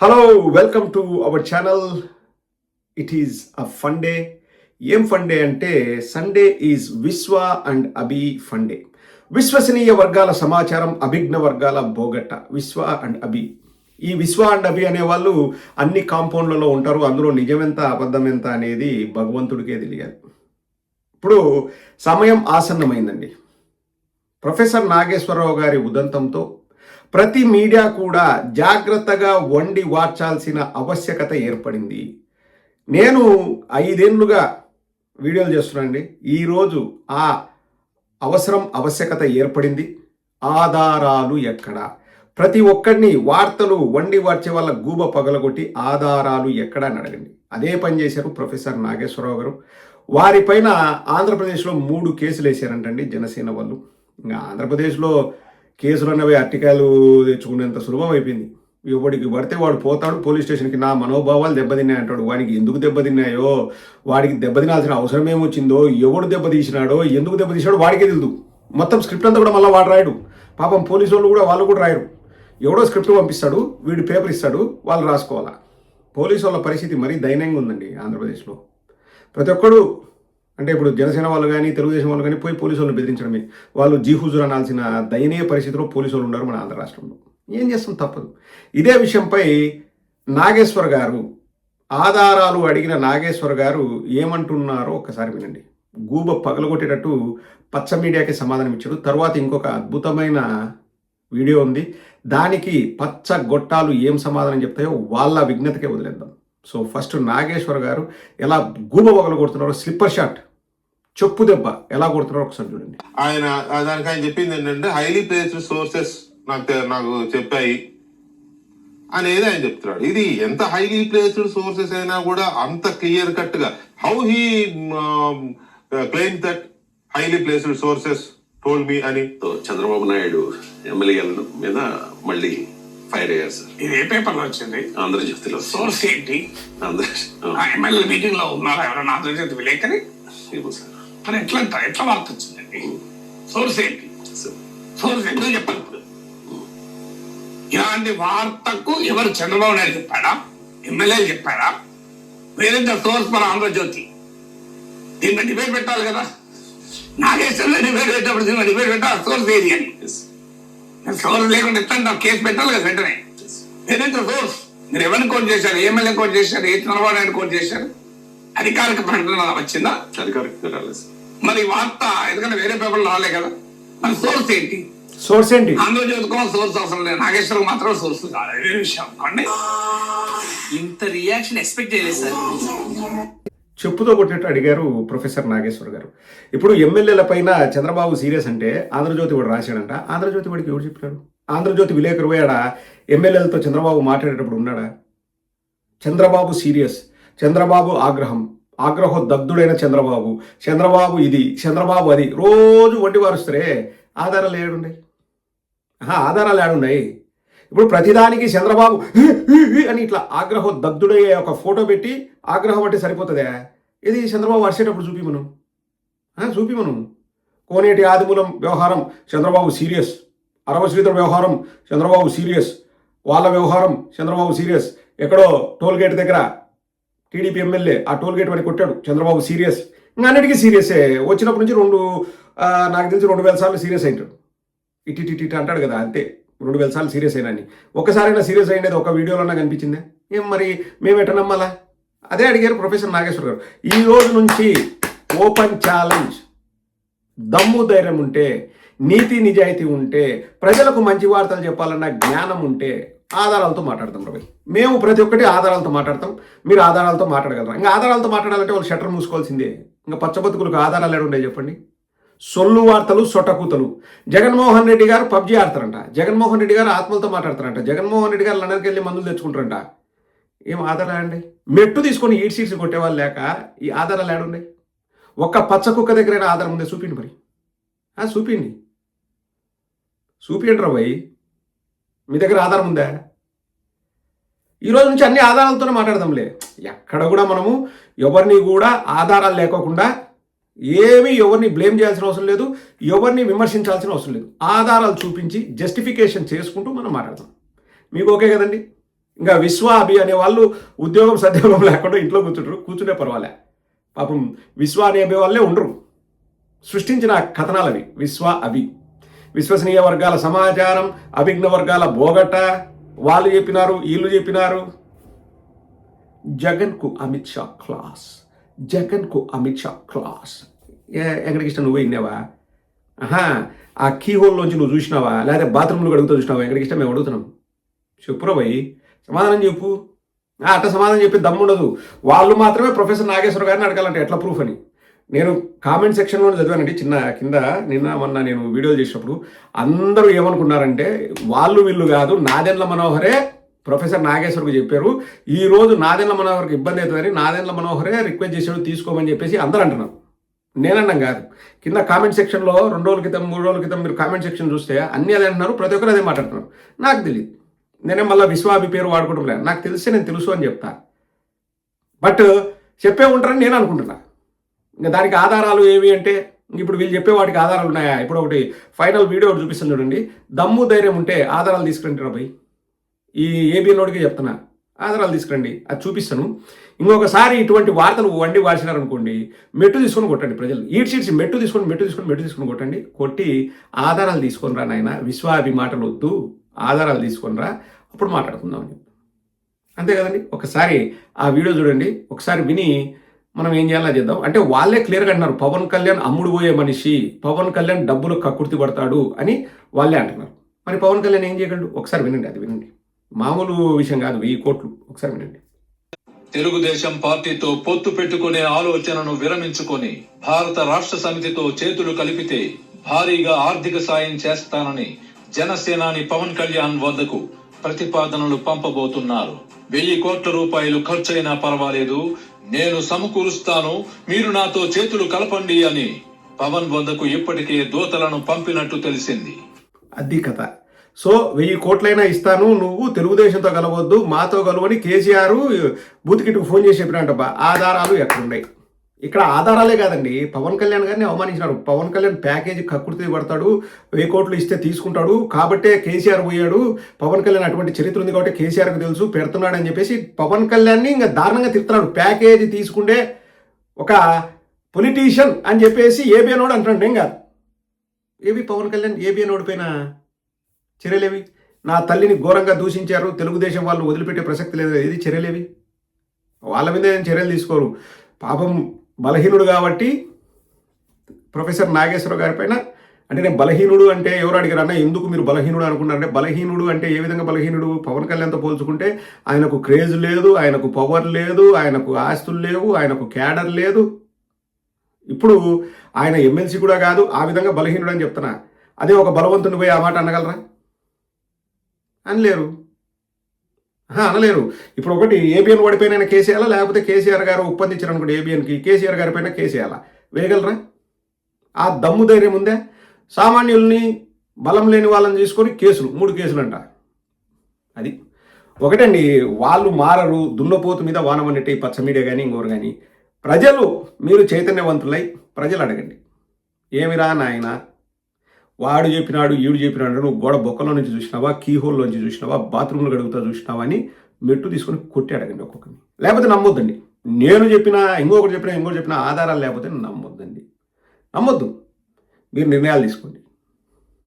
Hello welcome to our channel. It is a fun day. ఏం fun day అంటే Sunday is విశ్వ and Abhi fun day. విశ్వసనీయ వర్గాల సమాచారం, అభిజ్ఞ వర్గాల బోగట్ట. విశ్వ అండ్ అభి. ఈ విశ్వ అండ్ అభి అనేవాళ్ళు అన్ని కాంపౌండ్లలో ఉంటారు. అందులో నిజమెంత అబద్ధం ఎంత అనేది భగవంతుడికే తెలియాలి. ఇప్పుడు సమయం ఆసన్నమైందండి. ప్రొఫెసర్ నాగేశ్వరరావు గారి ఉదంతంతో ప్రతి మీడియా కూడా జాగ్రత్తగా వండి వార్చాల్సిన ఆవశ్యకత ఏర్పడింది. నేను 5 ఏళ్లుగా వీడియోలు చేస్తున్నానండి. ఈరోజు ఆ ఆవశ్యకత ఏర్పడింది. ఆధారాలు ఎక్కడ? ప్రతి ఒక్కడిని వార్తలు వండి వార్చే వాళ్ళ గూబ పగలగొట్టి ఆధారాలు ఎక్కడ అని అడగండి. అదే పని చేశారు ప్రొఫెసర్ నాగేశ్వరరావు గారు. వారిపైన ఆంధ్రప్రదేశ్లో 3 కేసులు వేసారంటండి జనసేన వాళ్ళు. ఇంకా ఆంధ్రప్రదేశ్లో కేసులు అన్నవి అట్టికాయలు తెచ్చుకునేంత సులభం అయిపోయింది. ఎవడికి పడితే వాడు పోతాడు పోలీస్ స్టేషన్కి. నా మనోభావాలు దెబ్బతిన్నాయి అంటాడు. వాడికి ఎందుకు దెబ్బతిన్నాయో, వాడికి దెబ్బతినాల్సిన అవసరం ఏమొచ్చిందో, ఎవడు దెబ్బతీసినాడో, ఎందుకు దెబ్బతీసాడో వాడికే తెలుదు. మొత్తం స్క్రిప్ట్ అంతా కూడా మళ్ళీ వాడు రాయడు. పాపం పోలీసు వాళ్ళు కూడా వాళ్ళు కూడా రాయరు. ఎవడో స్క్రిప్ట్ పంపిస్తాడు, వీడు పేపర్ ఇస్తాడు, వాళ్ళు రాసుకోవాలా. పోలీసు వాళ్ళ పరిస్థితి మరీ దయనీయంగా ఉందండి ఆంధ్రప్రదేశ్లో. ప్రతి ఒక్కడు అంటే ఇప్పుడు జనసేన వాళ్ళు కానీ తెలుగుదేశం వాళ్ళు కానీ పోయి పోలీసు వాళ్ళని బెదిరించడమే. వాళ్ళు జీహుజుర్ అనాల్సిన దయనీయ పరిస్థితిలో పోలీసు వాళ్ళు ఉన్నారు మన ఆంధ్ర రాష్ట్రంలో. ఏం చేస్తాం, తప్పదు. ఇదే విషయంపై నాగేశ్వర్ గారు ఆధారాలు అడిగిన నాగేశ్వర్ గారు ఏమంటున్నారో ఒకసారి వినండి. గూబ పగలగొట్టేటట్టు పచ్చ మీడియాకి సమాధానం ఇచ్చాడు. తర్వాత ఇంకొక అద్భుతమైన వీడియో ఉంది. దానికి పచ్చ గొట్టాలు ఏం సమాధానం చెప్తాయో వాళ్ళ విజ్ఞతకే వదిలేద్దాం. సో ఫస్ట్ నాగేశ్వర్ గారు ఎలా గూబ పగలు కొడుతున్నారో, స్లిప్పర్ షాట్ చెప్పు దెబ్బ ఎలా కొడుతున్నారో ఒకసారి చూడండి. దానికి ఆయన చెప్పింది ఏంటంటే హైలీ ప్లేస్డ్ సోర్సెస్ నాకు చెప్పాయి అనేది ఆయన చెప్తున్నాడు. ఇది ఎంత హైలీ ప్లేస్డ్ సోర్సెస్ అయినా కూడా అంత క్లియర్ కట్ గా how he claim that highly placed sources told me అని. చంద్రబాబు నాయుడు ఎమ్మెల్యేల మీద మళ్ళీ ఫైర్ అయ్యారు సార్. ఇది ఏ పేపర్ లో వచ్చింది? ఆంధ్రజ్యోతిలో. సోర్స్ ఏంటి? ఎమ్మెల్యే మీటింగ్ లో ఉన్నారా ఎవరైనా ఆంధ్రజ్యోతి విలేకరి? సార్ మరి ఎట్లా వార్త వచ్చిందండి? సోర్స్ ఏంటి? సోర్స్ ఎందుకు చెప్పాలి? ఇప్పుడు ఇలాంటి వార్తకు ఎవరు చంద్రబాబు నాయుడు చెప్పాడా, ఎమ్మెల్యేలు చెప్పాడా? వేరే సోర్స్ మన ఆంధ్రజ్యోతి. దీన్ని డిబేట్ పెట్టాలి కదా. నాగేశ్వరంలో డిబేట్ పెట్టినప్పుడు డిబేట్ పెట్టాలి సోర్స్ ఏది అని. సోర్స్ లేకుండా ఎట్లా కేసు పెట్టాలి కదా వెంటనే. ఏదైతే సోర్స్ మీరు ఎవరిని కోట్ చేశారు, ఎమ్మెల్యే కోట్ చేశారు, ఏ చంద్రబాబు నాయుడు కోట్ చేశారు? అధికారిక ప్రకటన వచ్చిందా? అధికారిక రాలేదు. మరి వార్త ఎందుకంటే వేరే పేపర్లు రాలే కదా. మరి సోర్స్ ఏంటి? సోర్స్ ఏంటి? ఆంధ్రజ్యోతికి సోర్స్ అవసరం లేదు, నాగేశ్వరం మాత్రం సోర్స్ కాదు. వేరే విషయం అనుకోండి. ఇంత రియాక్షన్ ఎక్స్పెక్ట్ చేయలేదు సార్. చెప్పుతో కొట్టినట్టు అడిగారు ప్రొఫెసర్ నాగేశ్వర్ గారు. ఇప్పుడు ఎమ్మెల్యేల పైన చంద్రబాబు సీరియస్ అంటే ఆంధ్రజ్యోతి వాడు రాశాడంట. ఆంధ్రజ్యోతి వాడికి ఎవరు చెప్పాడు? ఆంధ్రజ్యోతి విలేకరు పోయాడా? ఎమ్మెల్యేలతో చంద్రబాబు మాట్లాడేటప్పుడు ఉన్నాడా? చంద్రబాబు సీరియస్, చంద్రబాబు ఆగ్రహోదగ్ధుడైన చంద్రబాబు ఇది, చంద్రబాబు అది రోజు వండి వారుస్తారే. ఆధారాలు ఏడున్నాయి? ఆధారాలు ఏడున్నాయి? ఇప్పుడు ప్రతిదానికి చంద్రబాబు అని ఇట్లా ఆగ్రహోదగ్ధుడయ్యే ఒక ఫోటో పెట్టి ఆగ్రహం అంటే సరిపోతుందా? ఇది చంద్రబాబు వర్షేటప్పుడు చూపి మనం కోనేటి ఆదిమూలం వ్యవహారం చంద్రబాబు సీరియస్, అరవశ్రీధర్ వ్యవహారం చంద్రబాబు సీరియస్, వాళ్ళ వ్యవహారం చంద్రబాబు సీరియస్. ఎక్కడో టోల్గేట్ దగ్గర టీడీపీ ఎమ్మెల్యే ఆ టోల్గేట్ అని కొట్టాడు, చంద్రబాబు సీరియస్. ఇంకా అన్నిటికీ సీరియసే. వచ్చినప్పటి నుంచి నాకు తెలిసి 2000 సార్లు సీరియస్ అయింటాడు. ఇటు అంటాడు కదా, అంతే 2000 సార్లు సీరియస్ అయినా. ఒక్కసారైనా సీరియస్ అయినది ఒక వీడియోలో కనిపించిందా? ఏం మరి మేము ఎట్ట నమ్మాలా? అదే అడిగారు ప్రొఫెసర్ నాగేశ్వర్ గారు. ఈ రోజు నుంచి ఓపెన్ ఛాలెంజ్. దమ్ము ధైర్యం ఉంటే, నీతి నిజాయితీ ఉంటే, ప్రజలకు మంచి వార్తలు చెప్పాలన్న జ్ఞానం ఉంటే ఆధారాలతో మాట్లాడతాం రవి. మేము ప్రతి ఒక్కటి ఆధారాలతో మాట్లాడతాం. మీరు ఆధారాలతో మాట్లాడగలరా? ఇంకా ఆధారాలతో మాట్లాడాలంటే వాళ్ళు షట్టర్ మూసుకోవాల్సిందే. ఇంకా పచ్చబతుకులకు ఆధారాలు ఏడుండే చెప్పండి? సొల్లు వార్తలు, సొట్టకూతలు. జగన్మోహన్ రెడ్డి గారు పబ్జీ ఆడతారంట, జగన్మోహన్ రెడ్డి గారు ఆత్మలతో మాట్లాడతారంట, జగన్మోహన్ రెడ్డి గారు లండన్కి వెళ్ళి మందులు తెచ్చుకుంటారంట. ఏం ఆధారాలు అండి? మెట్టు తీసుకొని 8 సీట్స్ కొట్టేవాళ్ళు లేక ఈ ఆధారాలు ఏడున్నాయి? ఒక్క పచ్చ కుక్క దగ్గరైనా ఆధారం ఉందే? చూపిండి మరి. చూపించండి రాబోయ్. మీ దగ్గర ఆధారం ఉందా? ఈరోజు నుంచి అన్ని ఆధారాలతోనే మాట్లాడదాంలే. ఎక్కడ కూడా మనము ఎవరిని కూడా ఆధారాలు లేకోకుండా ఎవరిని బ్లేమ్ చేయాల్సిన అవసరం లేదు, ఎవరిని విమర్శించాల్సిన అవసరం లేదు. ఆధారాలు చూపించి జస్టిఫికేషన్ చేసుకుంటూ మనం మాట్లాడదాం. మీకు ఓకే కదండి? ఇంకా విశ్వ అభి అనే వాళ్ళు ఉద్యోగం సద్యోగం లేకుండా ఇంట్లో కూర్చుంటే పర్వాలే. పాపం విశ్వ అనే వాళ్ళే ఉండరు. సృష్టించిన కథనాలు అవి విశ్వ అభి. విశ్వసనీయ వర్గాల సమాచారం, అభిజ్ఞ వర్గాల బోగట, వాళ్ళు చెప్పినారు వీళ్ళు చెప్పినారు. జగన్కు అమిత్ షా క్లాస్, జగన్కు అమిత్ షా క్లాస్. ఎక్కడికి ఇష్టం నువ్వే విన్నావా? ఆ కీ హోల్లోంచి నువ్వు చూసినావా? లేదా బాత్రూంలో అడుగుతూ చూసినావా? ఎక్కడికి ఇష్టం మేము అడుగుతున్నాం. చెప్పురా భయ్, సమాధానం చెప్పు. అట్లా సమాధానం చెప్పి దమ్ముండదు. వాళ్ళు మాత్రమే ప్రొఫెసర్ నాగేశ్వర గారిని అడగాలంటే ఎట్లా ప్రూఫ్ అని. నేను కామెంట్ సెక్షన్లో చదివానండి కింద నిన్న మొన్న నేను వీడియోలు చేసినప్పుడు అందరూ ఏమనుకున్నారంటే వాళ్ళు వీళ్ళు కాదు, నాదెండ్ల మనోహరే ప్రొఫెసర్ నాగేశ్వర్కి చెప్పారు, ఈరోజు నాదెండ్ల మనోహర్కి ఇబ్బంది అవుతుందని నాదెండ్ల మనోహరే రిక్వెస్ట్ చేశాడు తీసుకోమని చెప్పేసి అందరూ అంటున్నారు. నేనన్నాం కాదు. కింద కామెంట్ సెక్షన్లో 2 రోజుల క్రితం 3 రోజుల క్రితం మీరు కామెంట్ సెక్షన్ చూస్తే అన్నీ అదే అంటున్నారు, ప్రతి ఒక్కరు అదే మాట్లాడుతున్నారు. నాకు తెలియదు, నేనే మళ్ళీ విశ్వాభి పేరు వాడుకోవడం లేదు. నాకు తెలిస్తే నేను తెలుసు అని చెప్తా, బట్ చెప్పే ఉంటారని నేను అనుకుంటున్నా. ఇంకా దానికి ఆధారాలు ఏవి అంటే ఇప్పుడు వీళ్ళు చెప్పే వాటికి ఆధారాలు ఉన్నాయా? ఇప్పుడు ఒకటి ఫైనల్ వీడియో ఒకటి చూపిస్తాను చూడండి. దమ్ము ధైర్యం ఉంటే ఆధారాలు తీసుకురండి రా భయ్. ఈ ఏబిఎన్ఓడికి చెప్తున్నా, ఆధారాలు తీసుకురండి, అది చూపిస్తాను. ఇంకొకసారి ఇటువంటి వార్తలు వండి వార్చినారనుకోండి, మెట్టు తీసుకొని కొట్టండి. ప్రజలు ఈడ్చిడ్చి మెట్టు తీసుకొని కొట్టండి. కొట్టి ఆధారాలు తీసుకొని రా నాయన, విశ్వాభి మాటలు వద్దు, ఆధారాలు తీసుకొని రా, అప్పుడు మాట్లాడుకుందాం. అంతే కదండి. ఒకసారి ఆ వీడియో చూడండి, ఒకసారి విని మనం ఏం చేయాలో చేద్దాం. అంటే వాళ్ళే క్లియర్గా అంటున్నారు, పవన్ కళ్యాణ్ అమ్ముడు పోయే మనిషి, పవన్ కళ్యాణ్ డబ్బులు కక్కుర్తి పడతాడు అని వాళ్ళే అంటున్నారు. మరి పవన్ కళ్యాణ్ ఏం చేయగలడు? ఒకసారి వినండి, అది వినండి. మామూలు విషయం కాదు, 1000 కోట్లు. ఒకసారి వినండి. తెలుగుదేశం పార్టీతో పొత్తు పెట్టుకునే ఆలోచనను విరమించుకొని భారత రాష్ట్ర సమితితో చేతులు కలిపితే భారీగా ఆర్థిక సాయం చేస్తానని జనసేనాని పవన్ కళ్యాణ్ వద్దకు ప్రతిపాదనలు పంపబోతున్నారు. 1000 కోట్ల రూపాయలు ఖర్చైనా పర్వాలేదు, నేను సమకూరుస్తాను, మీరు నాతో చేతులు కలపండి అని పవన్ వద్దకు ఇప్పటికే దూతలను పంపినట్టు తెలిసింది. అది కథ. సో 1000 కోట్లైనా ఇస్తాను, నువ్వు తెలుగుదేశంతో కలవద్దు, మాతో కలవని కేసీఆర్ బూత్కిట్కు ఫోన్ చేసి చెప్పినట్టబ్బా. ఆధారాలు ఎక్కడున్నాయి? ఇక్కడ ఆధారాలే కాదండి, పవన్ కళ్యాణ్ గారిని అవమానించినారు. పవన్ కళ్యాణ్ ప్యాకేజీ కక్కుర్తి పడతాడు, 1000 కోట్లు ఇస్తే తీసుకుంటాడు, కాబట్టే కేసీఆర్ పోయాడు, పవన్ కళ్యాణ్ అటువంటి చరిత్ర ఉంది కాబట్టి కేసీఆర్కి తెలుసు పెడుతున్నాడు అని చెప్పేసి పవన్ కళ్యాణ్ని ఇంకా దారుణంగా తిరుగుతున్నాడు. ప్యాకేజీ తీసుకుంటే ఒక పొలిటీషియన్ అని చెప్పేసి ఏబిఎన్ఓడు అంటున్నాడు. ఏం కాదు, ఏబి పవన్ కళ్యాణ్ ఏబిఎన్ఓడి పైన చర్యలేవి? నా తల్లిని ఘోరంగా దూషించారు, తెలుగుదేశం వాళ్ళు వదిలిపెట్టే ప్రసక్తి లేదు, ఇది చర్యలేవి? వాళ్ళ మీద ఏం చర్యలు తీసుకోరు. పాపం బలహీనుడు కాబట్టి ప్రొఫెసర్ నాగేశ్వర గారి పైన, అంటే నేను బలహీనుడు అంటే ఎవరు అడిగారు అన్న, ఎందుకు మీరు బలహీనుడు అనుకున్నారంటే, బలహీనుడు అంటే ఏ విధంగా బలహీనుడు? పవన్ కళ్యాణ్తో పోల్చుకుంటే ఆయనకు క్రేజ్ లేదు, ఆయనకు పవర్ లేదు, ఆయనకు ఆస్తులు లేవు, ఆయనకు క్యాడర్ లేదు. ఇప్పుడు ఆయన ఎమ్మెల్సీ కూడా కాదు, ఆ విధంగా బలహీనుడు అని చెప్తున్నా. అదే ఒక బలవంతుని పోయి ఆ మాట అనగలరా? అనలేరు. ఇప్పుడు ఒకటి ఏబిఎన్ ఓడిపోయిన కేసీఆర్, లేకపోతే కేసీఆర్ గారు ఒప్పందించారు అనుకోండి ఏబిఎన్కి, కేసీఆర్ గారి పైన కేసీఆర్ వేయగలరా? ఆ దమ్ము ధైర్యం ఉందే? సామాన్యుల్ని బలం లేని వాళ్ళని తీసుకొని 3 కేసులు అంట. అది ఒకటండి, వాళ్ళు మారరు. దున్నపోతు మీద వానమన్నట్టు ఈ పచ్చ మీడియా కానీ ఇంకోరు కానీ. ప్రజలు మీరు చైతన్యవంతులై ప్రజలు అడగండి, ఏమిరా నాయన వాడు చెప్పినాడు ఈడు చెప్పినాడు, నువ్వు గోడ బొక్కలో నుంచి చూసినావా, కీ హోల్లోంచి చూసినావా, బాత్రూంలో గడుగుతా చూసినావా అని మెట్టు తీసుకొని కొట్టి అడగండి ఒక్కొక్కరిని. లేకపోతే నమ్మొద్దండి. నేను చెప్పినా ఇంకొకటి చెప్పినా ఆధారాలు లేకపోతే నమ్మొద్దండి. నమ్మొద్దు, మీరు నిర్ణయాలు తీసుకోండి.